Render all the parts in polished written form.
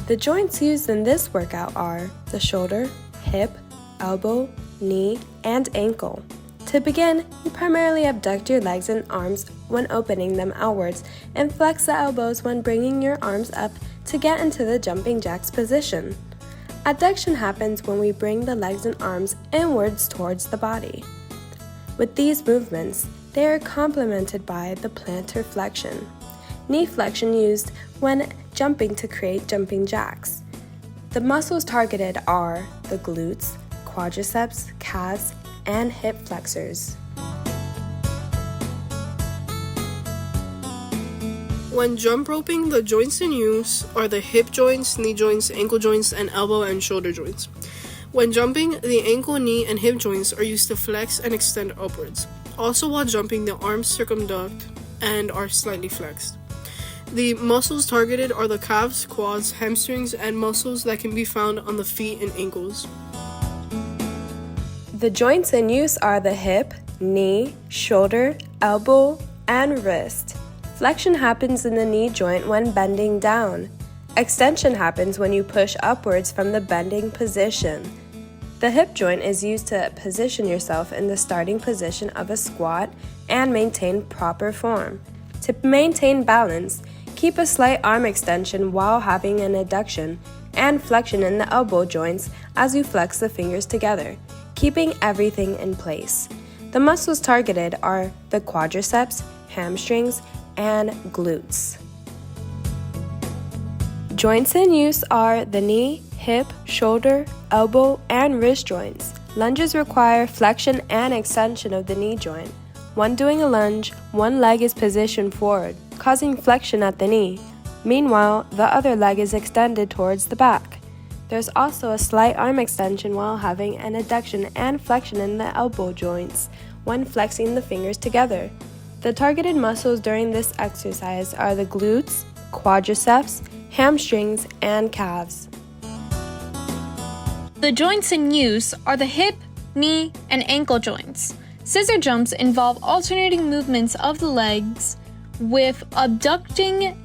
The joints used in this workout are the shoulder, hip, elbow, knee, and ankle. To begin, you primarily abduct your legs and arms when opening them outwards and flex the elbows when bringing your arms up to get into the jumping jacks position. Adduction happens when we bring the legs and arms inwards towards the body. With these movements, they are complemented by the plantar flexion, knee flexion used when jumping to create jumping jacks. The muscles targeted are the glutes, quadriceps, calves, and hip flexors. When jump roping, the joints in use are the hip joints, knee joints, ankle joints, and elbow and shoulder joints. When jumping, the ankle, knee, and hip joints are used to flex and extend upwards. Also, while jumping, the arms circumduct and are slightly flexed. The muscles targeted are the calves, quads, hamstrings, and muscles that can be found on the feet and ankles. The joints in use are the hip, knee, shoulder, elbow, and wrist. Flexion happens in the knee joint when bending down. Extension happens when you push upwards from the bending position. The hip joint is used to position yourself in the starting position of a squat and maintain proper form. To maintain balance, keep a slight arm extension while having an adduction and flexion in the elbow joints as you flex the fingers together, keeping everything in place. The muscles targeted are the quadriceps, hamstrings, and glutes. Joints in use are the knee, hip, shoulder, elbow, and wrist joints. Lunges require flexion and extension of the knee joint. When doing a lunge, one leg is positioned forward, causing flexion at the knee. Meanwhile, the other leg is extended towards the back. There's also a slight arm extension while having an adduction and flexion in the elbow joints when flexing the fingers together. The targeted muscles during this exercise are the glutes, quadriceps, hamstrings, and calves. The joints in use are the hip, knee, and ankle joints. Scissor jumps involve alternating movements of the legs with abducting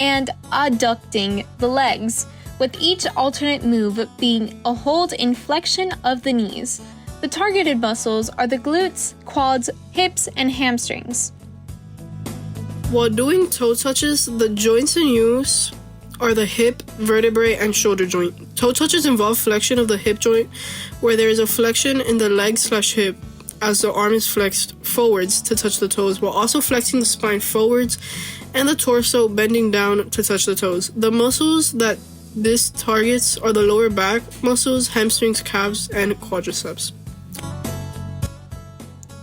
and adducting the legs, with each alternate move being a hold in flexion of the knees. The targeted muscles are the glutes, quads, hips, and hamstrings. While doing toe touches, the joints in use are the hip, vertebrae, and shoulder joint. Toe touches involve flexion of the hip joint, where there is a flexion in the leg/hip as the arm is flexed forwards to touch the toes, while also flexing the spine forwards and the torso bending down to touch the toes. The muscles that this targets are the lower back muscles, hamstrings, calves, and quadriceps.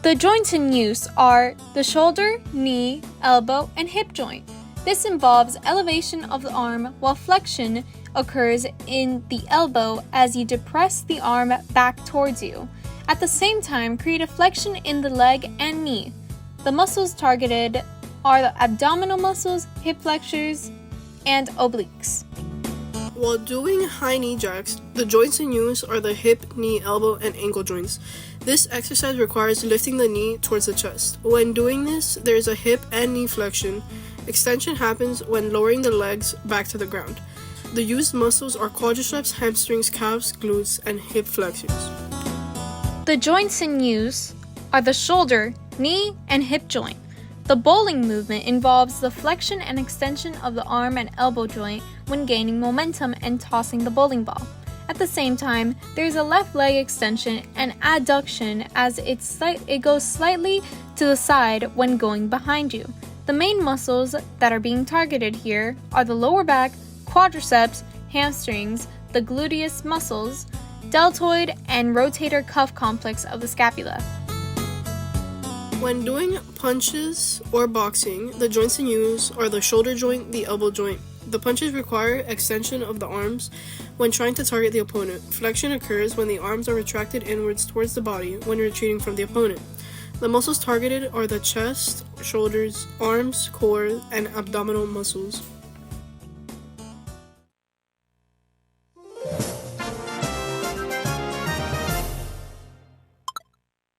The joints in use are the shoulder, knee, elbow, and hip joint. This involves elevation of the arm while flexion occurs in the elbow as you depress the arm back towards you. At the same time, create a flexion in the leg and knee. The muscles targeted are the abdominal muscles, hip flexors, and obliques. While doing high knee jacks, the joints in use are the hip, knee, elbow, and ankle joints. This exercise requires lifting the knee towards the chest. When doing this, there is a hip and knee flexion. Extension happens when lowering the legs back to the ground. The used muscles are quadriceps, hamstrings, calves, glutes, and hip flexors. The joints in use are the shoulder, knee, and hip joint. The bowling movement involves the flexion and extension of the arm and elbow joint when gaining momentum and tossing the bowling ball. At the same time, there is a left leg extension and adduction as it goes slightly to the side when going behind you. The main muscles that are being targeted here are the lower back, quadriceps, hamstrings, the gluteus muscles, deltoid, and rotator cuff complex of the scapula. When doing punches or boxing, the joints in use are the shoulder joint, the elbow joint. The punches require extension of the arms when trying to target the opponent. Flexion occurs when the arms are retracted inwards towards the body when retreating from the opponent. The muscles targeted are the chest, shoulders, arms, core, and abdominal muscles.